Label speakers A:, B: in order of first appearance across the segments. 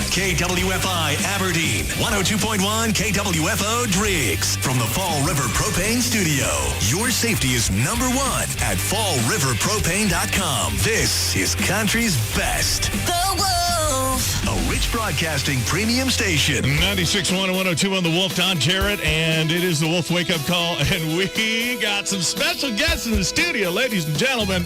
A: KWFI Aberdeen, 102.1 KWFO Driggs. From the Fall River Propane Studio, your safety is number one at fallriverpropane.com. This is country's best.
B: The Wolf.
A: A Rich Broadcasting premium station.
C: 96.1 and 102 on The Wolf. Don Jarrett, and it is the Wolf Wake Up Call. And we got some special guests in the studio, ladies and gentlemen.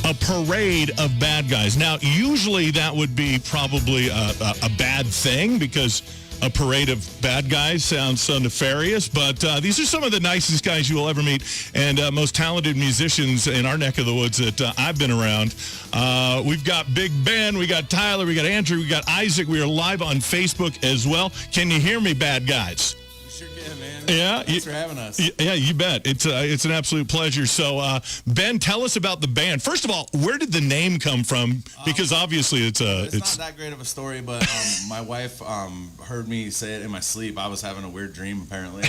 C: A parade of bad guys. Now, usually that would be probably a bad thing because a parade of bad guys sounds so nefarious, but these are some of the nicest guys you will ever meet and most talented musicians in our neck of the woods that I've been around. We've got Big Ben, we got Tyler, we got Andrew, we got Isaac. We are live on Facebook as well. Can you hear me, bad guys?
D: Sure can, man.
C: Yeah,
D: Thanks for having us.
C: Yeah, you bet. It's an absolute pleasure. So, Ben, tell us about the band. First of all, where did the name come from? Because obviously it's
D: not that great of a story, but my wife heard me say it in my sleep. I was having a weird dream, apparently.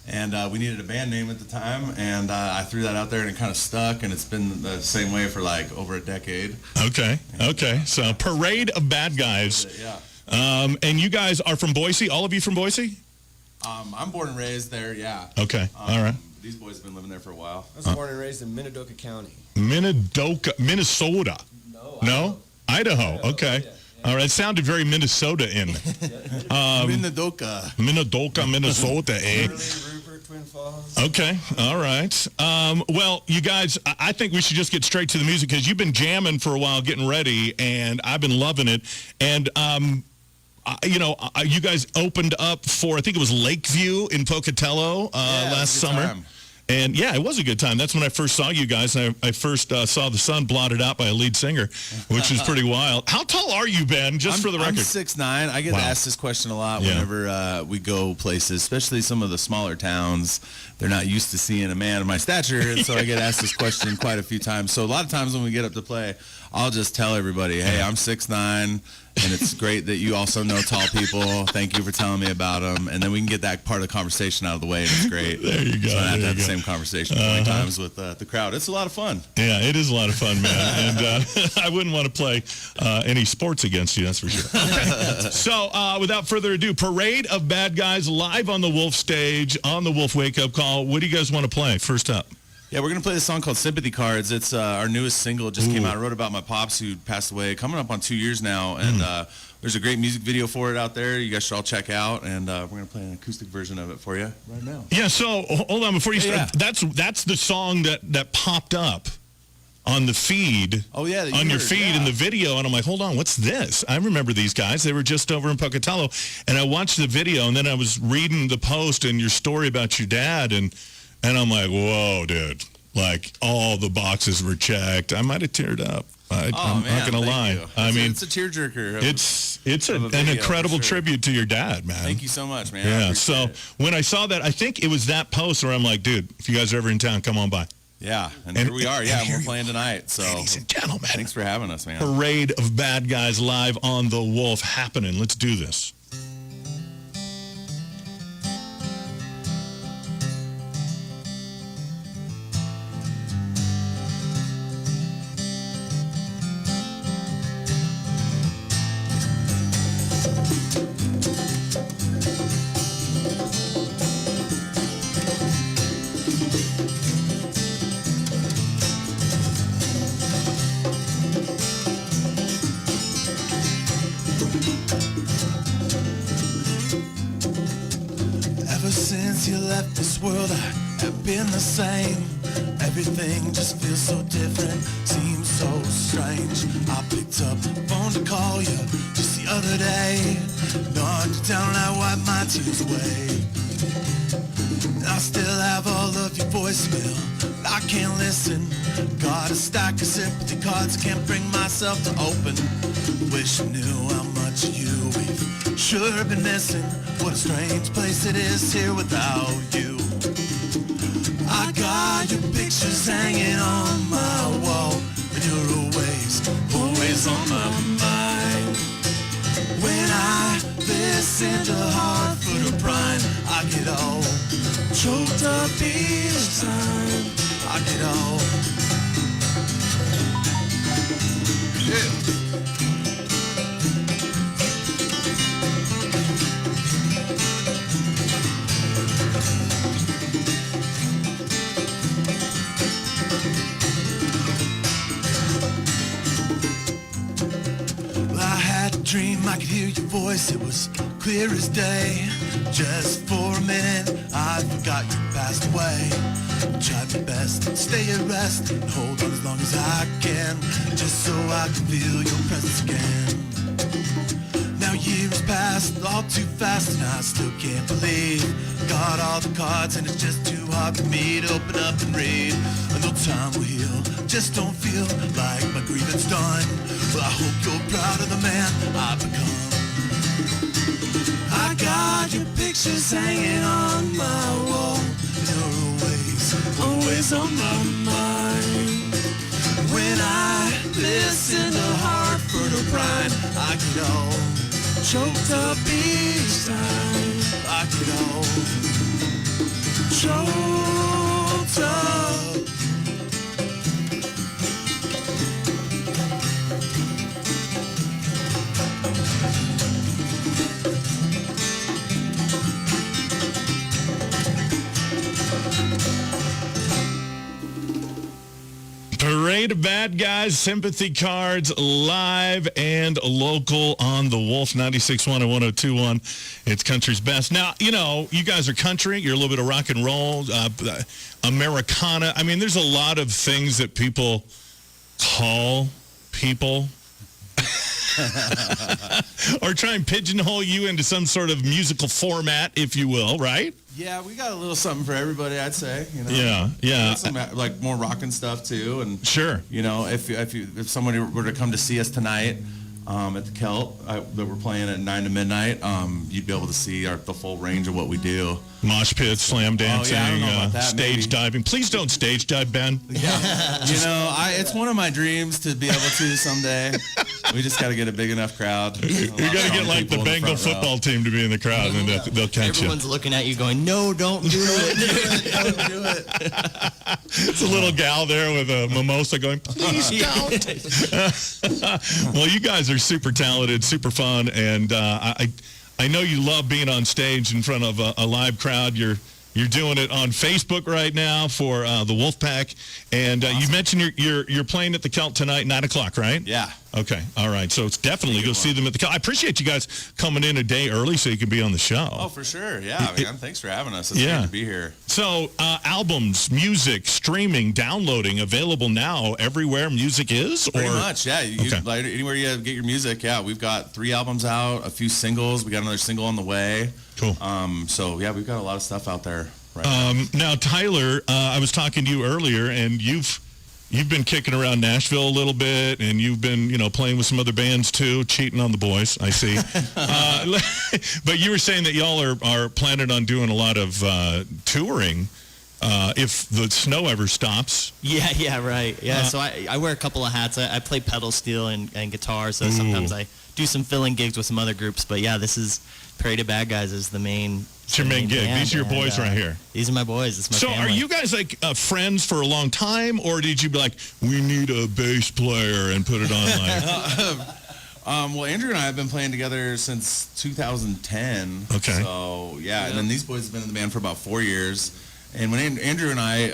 D: And we needed a band name at the time, and I threw that out there, and it kind of stuck, and it's been the same way for like over a decade.
C: Okay. So, Parade of Bad Guys.
D: Yeah.
C: And you guys are from Boise? All of you from Boise?
D: I'm born and raised there, yeah.
C: Okay, all right.
D: These boys have been living there for a while.
E: I was born and raised in Minidoka County.
C: Minnesota? No? Idaho, okay.
E: Yeah.
C: All right, it sounded very Minnesota-in.
D: Minidoka,
C: Minnesota, eh?
E: Rupert, Twin Falls.
C: Okay, all right. Well, you guys, I think we should just get straight to the music because you've been jamming for a while, getting ready, and I've been loving it. And, you guys opened up for, I think it was Lakeview in Pocatello last summer.
D: Time.
C: And, yeah, it was a good time. That's when I first saw you guys. And I first saw the sun blotted out by a lead singer, which is pretty wild. How tall are you, Ben, just for the record?
D: I'm 6'9". I get asked this question a lot whenever we go places, especially some of the smaller towns. They're not used to seeing a man of my stature, and so I get asked this question quite a few times. So a lot of times when we get up to play, I'll just tell everybody, hey, I'm 6'9", and it's great that you also know tall people. Thank you for telling me about them. And then we can get that part of the conversation out of the way, and it's great.
C: There you go.
D: So I don't have to have the same conversation 20 times with the crowd. It's a lot of fun.
C: Yeah, it is a lot of fun, man. And I wouldn't want to play any sports against you, that's for sure. Okay. So without further ado, Parade of Bad Guys live on the Wolf stage, on the Wolf Wake Up Call. What do you guys want to play first up?
D: Yeah, we're going to play this song called Sympathy Cards. It's our newest single. It just came out. I wrote about my pops who passed away coming up on 2 years now. And there's a great music video for it out there. You guys should all check out. And we're going to play an acoustic version of it for you right now.
C: Yeah, so hold on. Before you start, that's the song that popped up on the feed.
D: Oh, yeah.
C: On your feed in the video. And I'm like, hold on, what's this? I remember these guys. They were just over in Pocatello. And I watched the video, and then I was reading the post and your story about your dad. And I'm like, whoa, dude. Like, all the boxes were checked. I might have teared up. I'm not going to lie. I mean,
D: it's a tearjerker.
C: It's an incredible tribute to your dad, man.
D: Thank you so much, man.
C: Yeah, so when I saw that, I think it was that post where I'm like, dude, if you guys are ever in town, come on by.
D: Yeah, and here we are. Yeah, and we're playing tonight. So,
C: ladies and gentlemen,
D: thanks for having us, man.
C: Parade of Bad Guys live on The Wolf happening. Let's do this.
F: Ever since you left this world, I have been the same. Everything just feels so different, seems so strange. I picked up the phone to call you just the other day. Knocked you down and I wiped my tears away. I still have all of your voicemail, but I can't listen. Got a stack of sympathy cards I can't bring myself to open. Wish I knew how much of you we've sure been missing. What a strange place it is here without you. I got your pictures hanging on my wall, and you're always on my mind. When I listen to Hartford or Bryan, I get all choked up each time. I get all I could hear your voice, it was clear as day. Just for a minute, I forgot you passed away. Tried my best to stay at rest and hold on as long as I can, just so I can feel your presence again. Now years passed all too fast and I still can't believe got all the cards and it's just too hard for me to open up and read. No time will heal, just don't feel like my grievance done. Well, I hope you're proud of the man I've become. I got your pictures hanging on my wall. You're always on my mind. When I listen to Hartford O'Brien, I get all choked up each time. I get all choked up.
C: Parade of Bad Guys, sympathy cards, live and local on the Wolf 96.1 and 102.1. It's country's best. Now, you know, you guys are country. You're a little bit of rock and roll, Americana. I mean, there's a lot of things that people call people. Or try and pigeonhole you into some sort of musical format, if you will, right?
D: Yeah, we got a little something for everybody, I'd say. You know?
C: Yeah.
D: Got some, like more rockin' stuff too, and
C: Sure.
D: You know, if somebody were to come to see us tonight at the Kelt that we're playing at 9 to midnight, you'd be able to see the full range of what we do.
C: Mosh pits, slam dancing,
D: I don't know about that,
C: stage
D: maybe.
C: diving. Please don't stage dive, Ben.
D: Yeah, you know, it's one of my dreams to be able to someday. We just got to get a big enough crowd.
C: You got to get like the Bengal football team to be in the crowd, and they'll catch
B: Everyone's looking at you going, no, don't do it.
D: Don't do it.
C: It's a little gal there with a mimosa going, please don't. Well, you guys are super talented, super fun, and I know you love being on stage in front of a live crowd. You're doing it on Facebook right now for the Wolfpack, and awesome. You mentioned you're playing at the Kelt tonight, 9 o'clock, right?
D: Yeah.
C: Okay, all right. So it's definitely go see them at the Kelt. I appreciate you guys coming in a day early so you can be on the show.
D: Oh, for sure. Yeah, man. Thanks for having us. It's great to be here.
C: So albums, music, streaming, downloading, available now everywhere music is?
D: Pretty much, yeah. Like, anywhere you get your music, yeah. We've got 3 albums out, a few singles. We got another single on the way.
C: Cool.
D: So, yeah, we've got a lot of stuff out there right now.
C: Now, Tyler, I was talking to you earlier, and you've been kicking around Nashville a little bit, and you've been, playing with some other bands too, cheating on the boys, I see. But you were saying that y'all are planning on doing a lot of touring if the snow ever stops.
B: Yeah, right. Yeah, so I wear a couple of hats. I play pedal steel and guitar, so sometimes I do some filling gigs with some other groups. But yeah, this is Parade of Bad Guys is the main.
C: It's your main gig. These are your boys right here.
B: These are my boys. It's my family.
C: So are you guys like friends for a long time, or did you be like, we need a bass player and put it on like?
D: Well, Andrew and I have been playing together since 2010.
C: Okay.
D: So yeah, and then these boys have been in the band for about 4 years. And when Andrew and I,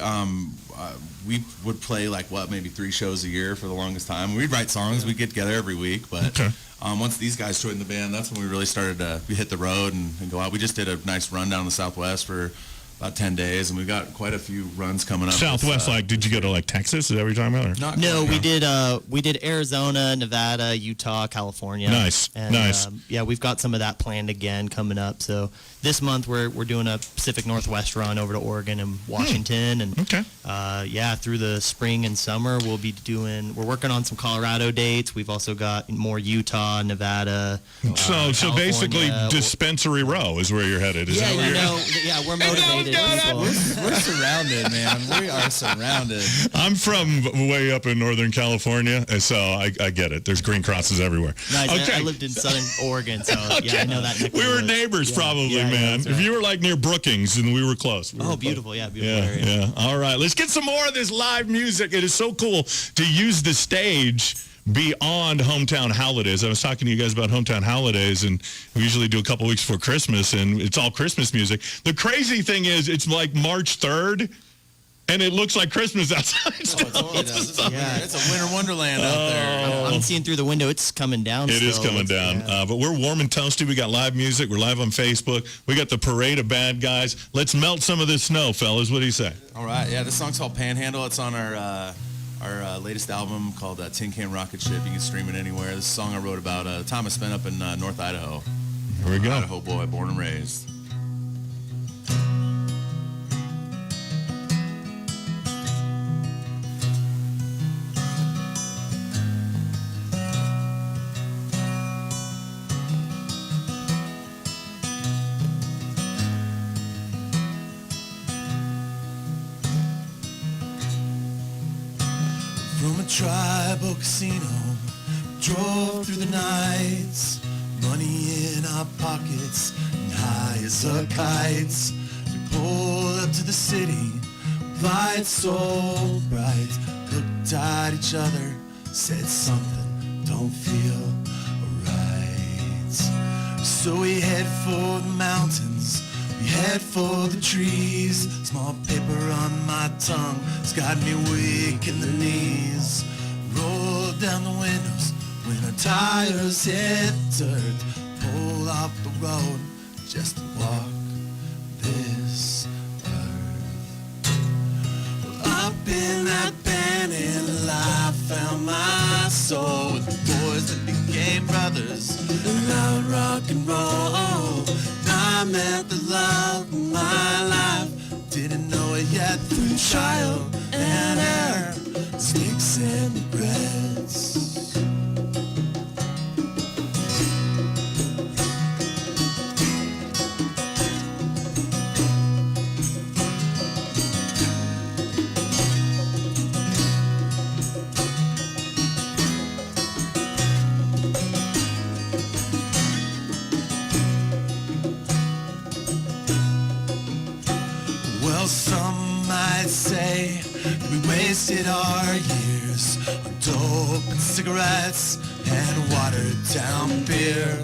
D: we would play maybe 3 shows a year for the longest time. We'd write songs. We'd get together every week, but.
C: Okay.
D: Once these guys joined the band, that's when we really started to hit the road and go out. We just did a nice run down the Southwest for about 10 days, and we've got quite a few runs coming up.
C: Southwest, did you go to Texas? Is that what you're talking about? Or?
B: No, we did Arizona, Nevada, Utah, California.
C: Nice,
B: and,
C: nice.
B: Yeah, we've got some of that planned again coming up. So this month we're doing a Pacific Northwest run over to Oregon and Washington, and through the spring and summer we're working on some Colorado dates. We've also got more Utah, Nevada.
C: So basically, Dispensary Row is where you're headed.
B: We're motivated.
D: We're surrounded, man. We are surrounded.
C: I'm from way up in Northern California, and so I get it. There's green crosses everywhere.
B: Nice.
C: Okay.
B: I lived in Southern Oregon, so I know that.
C: We were neighbors, probably, man.
B: Right.
C: If you were near Brookings, and we were close.
B: Beautiful, beautiful area.
C: Yeah. All right, let's get some more of this live music. It is so cool to use the stage beyond Hometown Holidays. I was talking to you guys about Hometown Holidays, and we usually do a couple weeks before Christmas, and it's all Christmas music. The crazy thing is, it's like March 3rd, and it looks like Christmas outside.
D: Oh, it totally does. It's a winter wonderland out there.
B: I'm seeing through the window. It's coming down.
C: It is coming down. But we're warm and toasty. We got live music. We're live on Facebook. We got the Parade of Bad Guys. Let's melt some of this snow, fellas. What do you say?
D: All right. Yeah, this song's called Panhandle. It's on our latest album called Tin Can Rocket Ship. You can stream it anywhere. This is a song I wrote about the time I spent up in North Idaho.
C: Here we go.
D: Idaho boy, born and raised.
F: From a tribal casino, drove through the nights, money in our pockets, and high as a kite. We pulled up to the city, lights so bright, looked at each other, said something don't feel right. So we head for the mountains, we head for the trees. Small paper on my tongue, it's got me weak in the knees. Roll down the windows when our tires hit dirt. Pull off the road just to walk this earth. Well, up in that band and I found my soul with the boys that became brothers and now rock and roll. I met the love of my life, didn't know it yet through trial and error, mistakes and regrets. Well, some might say we wasted our years on dope and cigarettes and watered down beer.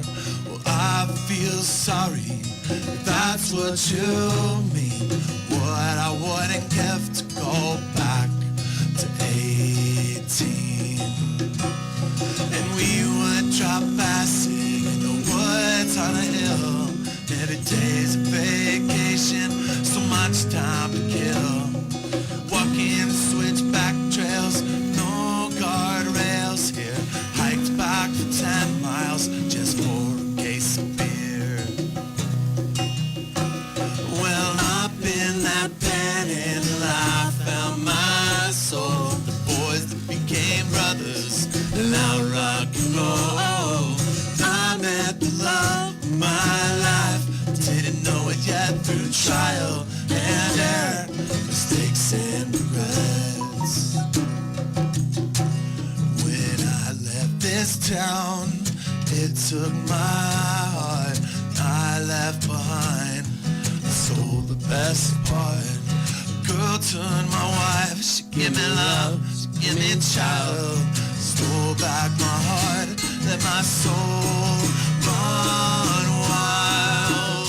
F: Well, I feel sorry if that's what you mean. What I wouldn't give to go back to 18. And we would drop acid in the woods on a hill. Every day's a vacation, so much time to kill. Walking switchback trails, no guardrails here. Hiked back for 10 miles just for a case of beer. Well, up in that panhandle, I found my soul. The boys that became brothers, now rock and roll. I met the love of my life, didn't know it yet through trial and error, mistakes and regrets. When I left this town, it took my heart, I left behind. I sold the best part. Girl turned my wife, she gave me love, she gave me a child. Stole back my heart, let my soul run wild.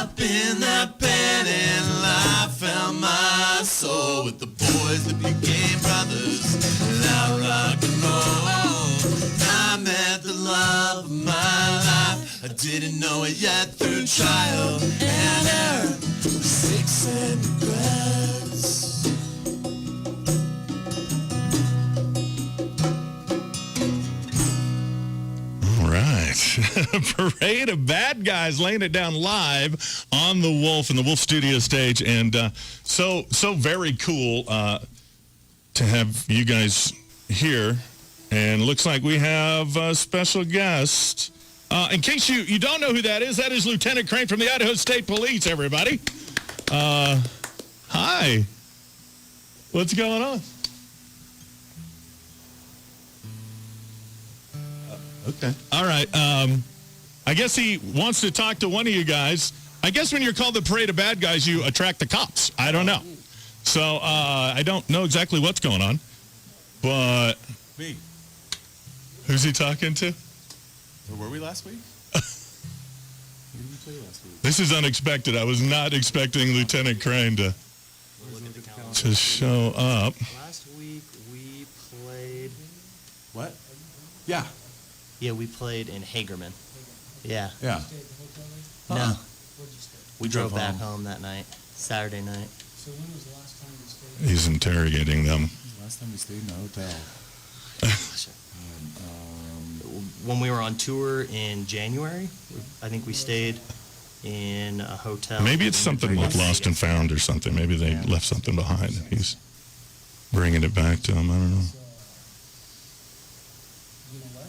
F: Up in that panhandle, I found my soul with the boys that became brothers. Now rock and roll. I met the love of my life. I didn't know it yet through trial and error, mistakes and regrets.
C: Parade of Bad Guys laying it down live on the Wolf in the Wolf Studio stage, and so very cool to have you guys here. And looks like we have a special guest. In case you don't know who that is Lieutenant Crain from the Idaho State Police, everybody. Hi. What's going on? Okay. All right. I guess he wants to talk to one of you guys. I guess when you're called the Parade of Bad Guys, you attract the cops. I don't know. So I don't know exactly what's going on. But
D: Me.
C: Who's he talking to?
D: Where were we last week? What did we play last week?
C: This is unexpected. I was not expecting Lieutenant Crain to...
D: What
B: look at the calendar.
C: to show up.
B: Last week we played.
D: What? Yeah.
B: Yeah, we played in Hagerman. Yeah.
D: Yeah.
B: No. We
D: Drove
B: drove back
D: home.
B: home that night, Saturday night.
E: So when was the last time you stayed?
C: He's interrogating them.
D: Last time we stayed in a hotel.
B: When we were on tour in January, I think we stayed in a hotel.
C: Maybe it's
B: in
C: something like
B: Vegas.
C: lost and found or something. Maybe they left something behind and he's bringing it back to him. I don't know.
E: You know where?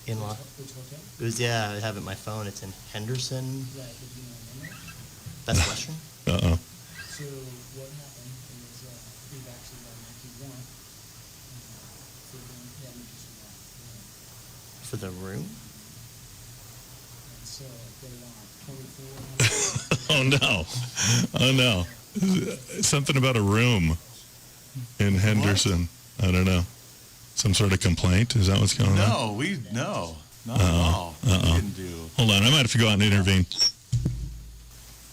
B: In La-
E: Which hotel?
B: It was, yeah, I have it on my phone. It's in Henderson.
E: Right, but you know the name?
B: That's Western.
C: Uh-oh.
E: So what happened is we've actually got an empty warrant for doing damages for that.
B: For the room?
E: And so they want 24.
C: Oh, no. Something about a room in Henderson. I don't know. Some sort of complaint? Is that what's going on?
D: No, not at all. We didn't do.
C: Hold on. I might have to go out and intervene.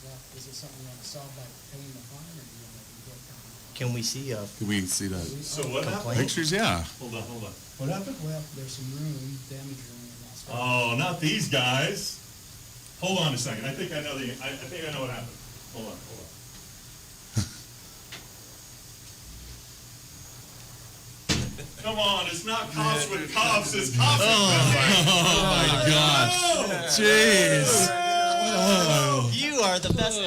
E: Well, is it something you want to solve by paying the fine, or do you want to get them?
B: Can we see a
D: Can we see the
C: So what
B: complaint?
D: pictures? Yeah.
C: Hold on.
E: What happened? Well, there's some room, damage room in Las Vegas.
C: Oh, not these guys. Hold on a second. I think I know what happened. Hold on. Come on, it's not cops with cops, it's cops with cops.
D: Oh my gosh. Jeez.
B: You are the best.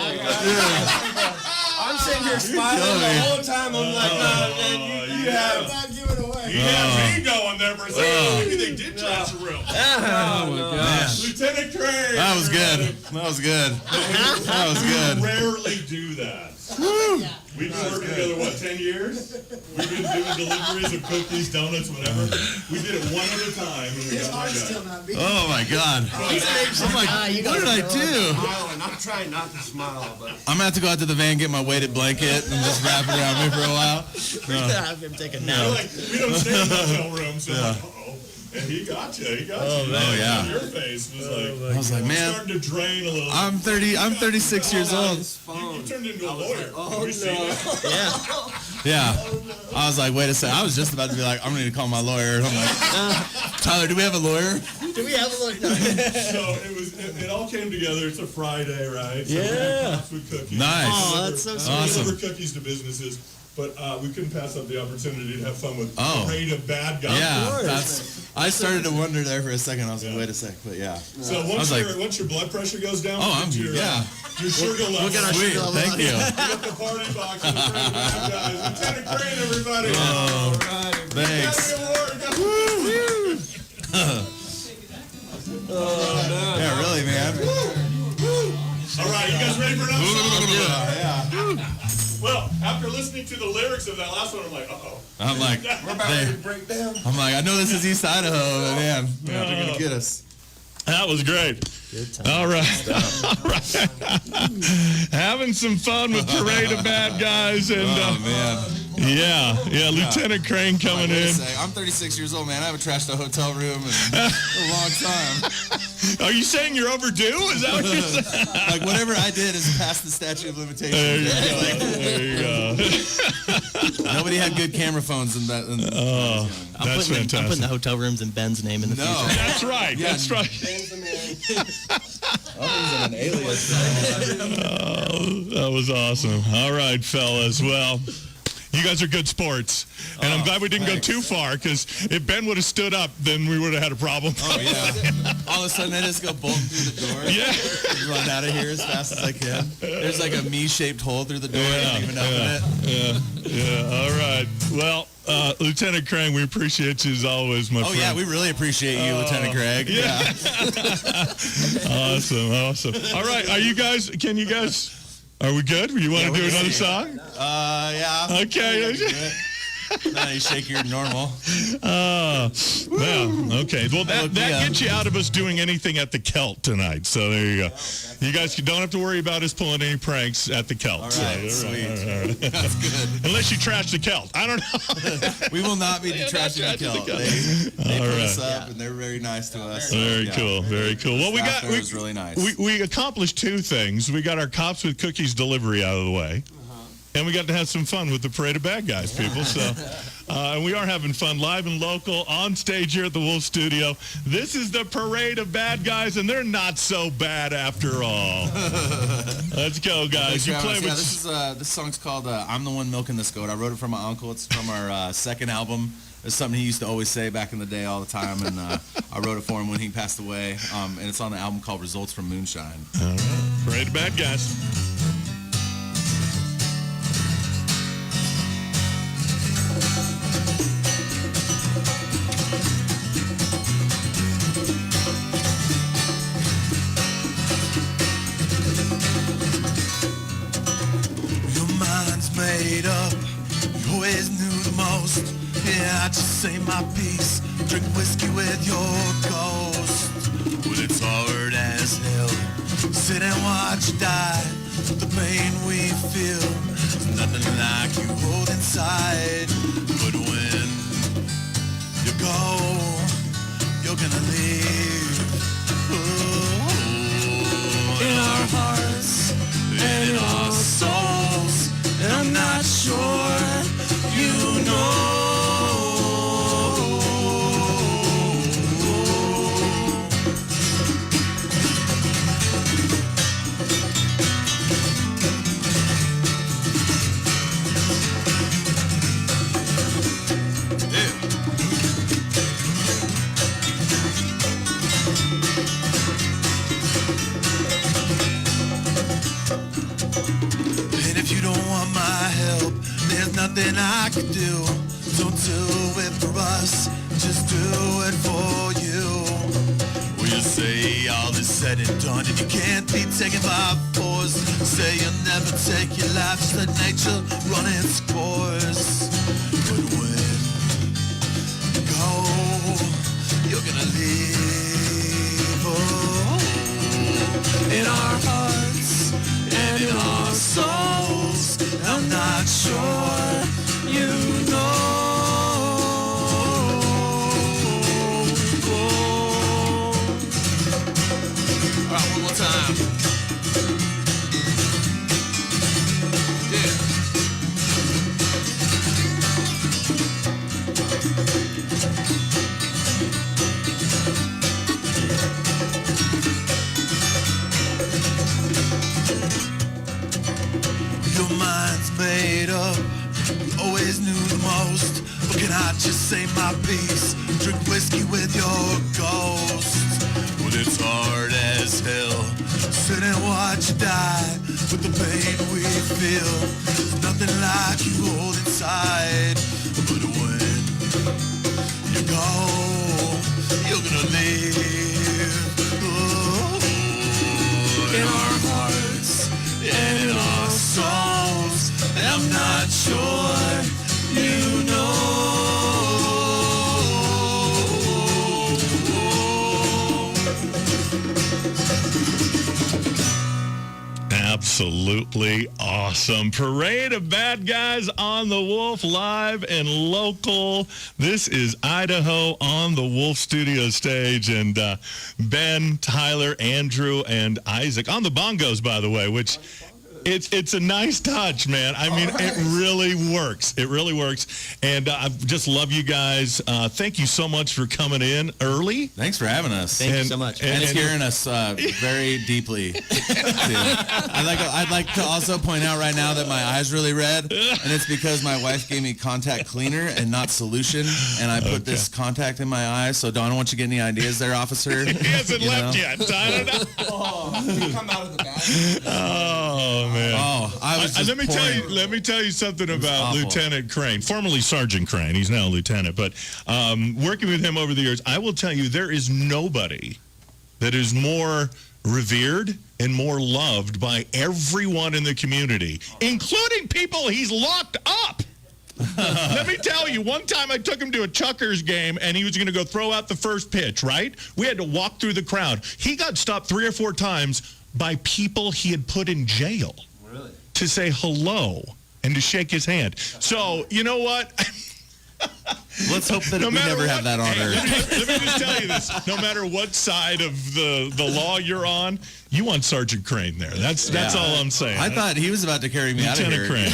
E: I'm sitting here smiling the whole time. I'm like, nah, man, you have not given away.
C: You had me going there for a second. Maybe they did trash a room.
D: Oh my gosh.
C: Lieutenant Crain.
D: That was good. That was good. That was good.
C: Rarely do that. We've been working together, 10 years? We've been doing deliveries of cookies, donuts, whatever. We did it one at a time. And we
E: His
C: got
E: heart's
C: my guy.
E: still not beating.
D: Oh my God. I'm like, what did I do?
E: Smiling. I'm trying not to smile, but
D: I'm gonna have to go out to the van, get my weighted blanket, and just wrap it around me for a while.
B: Have him take a
C: We're
B: nap.
C: like, we don't stay in hotel rooms, so I'm like, uh-oh. And he got you.
D: Oh, yeah.
C: Your face was like,
D: I was like, man,
C: starting to drain a little.
D: I'm 36 years old.
C: You turned into a lawyer.
E: oh,
C: Have you seen
E: no.
C: that?
B: Yeah.
D: Yeah. I was like, wait a second. I was just about to be like, I'm gonna need to call my lawyer. And I'm like, Tyler, do we have a lawyer?
B: Do we have a look?
C: So it all came together. It's a Friday, right? So
B: Yeah.
C: Pops with cookies.
D: Nice.
B: Oh, that's so sweet.
C: We
D: Awesome.
C: deliver cookies to businesses, but we couldn't pass up the opportunity to have fun with
D: Oh.
C: Parade of Bad Guys.
D: Yeah, I started to wonder there for a second. I was like, wait a sec, but yeah.
C: So
D: was like-
C: once your blood pressure goes down,
D: Oh, I'm
C: your,
D: yeah.
C: your sugar level.
B: We'll get our
D: Sweet,
B: sugar level
D: thank
B: up.
D: you.
C: You got the party box with Parade of Bad Guys. Lieutenant Crain, everybody.
D: Thanks. Yeah, really, man.
C: All right, you guys ready for another song?
D: Yeah.
C: Well, after listening to the lyrics of that last one, I'm like, uh-oh.
D: I'm like,
E: Break down.
D: I'm like, I know this is East Idaho, but man, they're gonna get us.
C: That was great.
B: Good time.
C: All right. All right. Having some fun with Parade of Bad Guys. And
D: Oh man.
C: yeah, Lieutenant Crain coming
D: Wait a
C: in.
D: sec. I'm 36 years old, man. I haven't trashed a hotel room in a long time.
C: Are you saying you're overdue? Is that what you're saying?
D: Like whatever I did is past the statute of limitations.
C: There you go. There you go.
D: Nobody had good camera phones in that.
C: That's
B: I'm putting the
C: fantastic.
B: hotel rooms in Ben's name in the
D: No.
B: future.
C: That's right.
D: Yeah.
C: That's right.
D: I'm using an alias.
C: Oh, that was awesome. All right, fellas. Well, you guys are good sports. And I'm glad we didn't go too far, because if Ben would have stood up, then we would have had a problem.
D: Oh yeah. All of a sudden, I just go bolting through the door.
C: Yeah.
D: Run out of here as fast as I can. There's like a me-shaped hole through the door. I didn't even open it.
C: Yeah. All right. Well, Lieutenant Crain, we appreciate you as always, my
D: Oh
C: friend.
D: yeah, we really appreciate you, Lieutenant Craig.
C: Yeah. Awesome. All right. Are we good? You want to do another song?
D: Yeah.
C: Okay.
D: Now you shake your normal.
C: Well, okay. Well, that
D: yeah.
C: gets you out of us doing anything at the Celt tonight. So there you go. You guys don't have to worry about us pulling any pranks at the Celt.
D: All right,
C: So,
D: sweet.
C: all right.
D: That's good.
C: Unless you trash the Celt. I don't know.
D: We will not be trashing the Celt. They
C: All
D: put
C: right.
D: us up, and they're very nice to us.
C: Very
D: Yeah.
C: cool. Very cool. Well, we
D: Staff
C: got
D: there was really nice.
C: we accomplished two things. We got our Cops with Cookies delivery out of the way. And we got to have some fun with the Parade of Bad Guys, people. So, and we are having fun live and local on stage here at the Wolf Studio. This is the Parade of Bad Guys, and they're not so bad after all. Let's go, guys. You play with...
D: This song's called I'm the One Milking This Goat. I wrote it for my uncle. It's from our second album. It's something he used to always say back in the day all the time, and I wrote it for him when he passed away. And it's on the album called Results from Moonshine.
C: All right. Parade of Bad Guys.
F: Made up, you always knew the most. Yeah, I just say my piece, drink whiskey with your ghost. Well, it's hard as hell, sit and watch you die. The pain we feel, is nothing like you hold inside. But when you go, you're gonna leave. Oh, in our hearts and in our souls. And I'm not sure you know. Nothing I can do. Don't do it for us, just do it for you. Well, you say all is said and done and you can't be taken by force. Say you'll never take your life, just let nature run its course. But when you go, you're gonna leave. Oh, in our hearts and in our souls. I'm not sure you know. All right, one more time. Yeah. Your mind's made up, you always knew the most. But can I just say my piece, drink whiskey with your ghost? Well, it's hard as hell, sit and watch you die. With the pain we feel, there's nothing like you hold inside. But when you go, you're gonna live. Oh, in our hearts and in our souls, and I'm not sure you know.
C: Absolutely awesome. Parade of Bad Guys on the Wolf, live and local. This is Idaho on the Wolf Studio stage. And Ben, Tyler, Andrew, and Isaac on the bongos, by the way, which... It's a nice touch, man. I mean, it really works. It really works. And I just love you guys. Thank you so much for coming in early.
D: Thanit's for having us.
B: Thank you so much.
D: And hearing us very deeply. I'd like to also point out right now that my eye's really red, and it's because my wife gave me contact cleaner and not solution, and I put this contact in my eye. So don't want you to get any ideas there, officer.
C: He hasn't left yet. Tyler.
E: You come out of the bathroom.
C: Oh, man.
D: Oh, I was just
C: let me tell you something about
D: awful.
C: Lieutenant Crain, formerly Sergeant Crain. He's now a lieutenant, but working with him over the years, I will tell you there is nobody that is more revered and more loved by everyone in the community, including people he's locked up. Let me tell you, one time I took him to a Chuckers game, and he was going to go throw out the first pitch, right? We had to walk through the crowd. He got stopped 3 or 4 times by people he had put in jail.
D: Really?
C: To say hello and to shake his hand. So, you know what?
D: Let's hope that we never have that honor.
C: Hey, let me just tell you this. No matter what side of the law you're on, You want Sergeant Crain there. That's all I'm saying.
D: I thought he was about to carry me
C: Lieutenant
D: out of here.
C: Crain.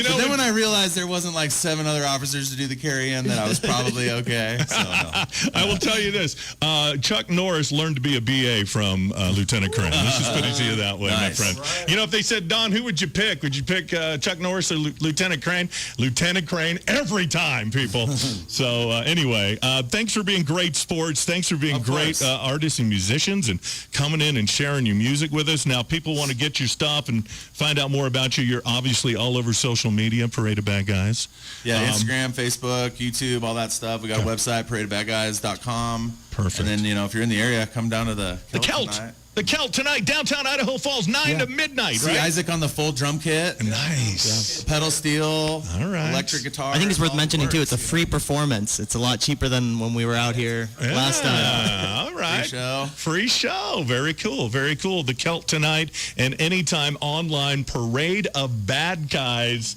D: But then when I realized there wasn't like 7 other officers to do the carry-in, then I was probably okay. So, no.
C: I will tell you this. Chuck Norris learned to be a BA from Lieutenant Crane. Let's just put it to you that way,
D: Nice.
C: my friend.
E: Right.
C: You know, if they said, Don, who would you pick? Would you pick Chuck Norris or Lieutenant Crane? Lieutenant Crane every time, people. So anyway, thanks for being great sports. Thanks for being great artists and musicians and coming in and sharing your music with us. Now, people want to get your stuff and find out more about you. You're obviously all over social media, Parade of Bad Guys.
D: Yeah, Instagram, Facebook, YouTube, all that stuff. We got a website, paradeofbadguys.com.
C: Perfect.
D: And then, you know, if you're in the area, come down to the
C: Celt.
D: tonight.
C: The Celt tonight, downtown Idaho Falls, 9 to midnight,
D: See
C: right?
D: Isaac on the full drum kit.
C: Nice.
D: Pedal steel.
C: All right.
D: Electric guitar.
B: I think it's worth
D: all
B: mentioning, too,
D: works.
B: it's a free performance. It's a lot cheaper than when we were out here last time.
C: All right.
D: Free show.
C: Free show. Very cool. Very cool. The Celt tonight and anytime online, Parade of Bad Guys.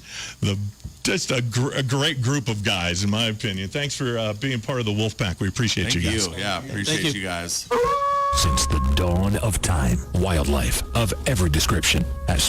C: Just a great group of guys, in my opinion. Thanks for being part of the Wolfpack. We appreciate
D: Thank
C: you guys.
D: you. Yeah, appreciate you guys.
A: Since the dawn of time, wildlife of every description has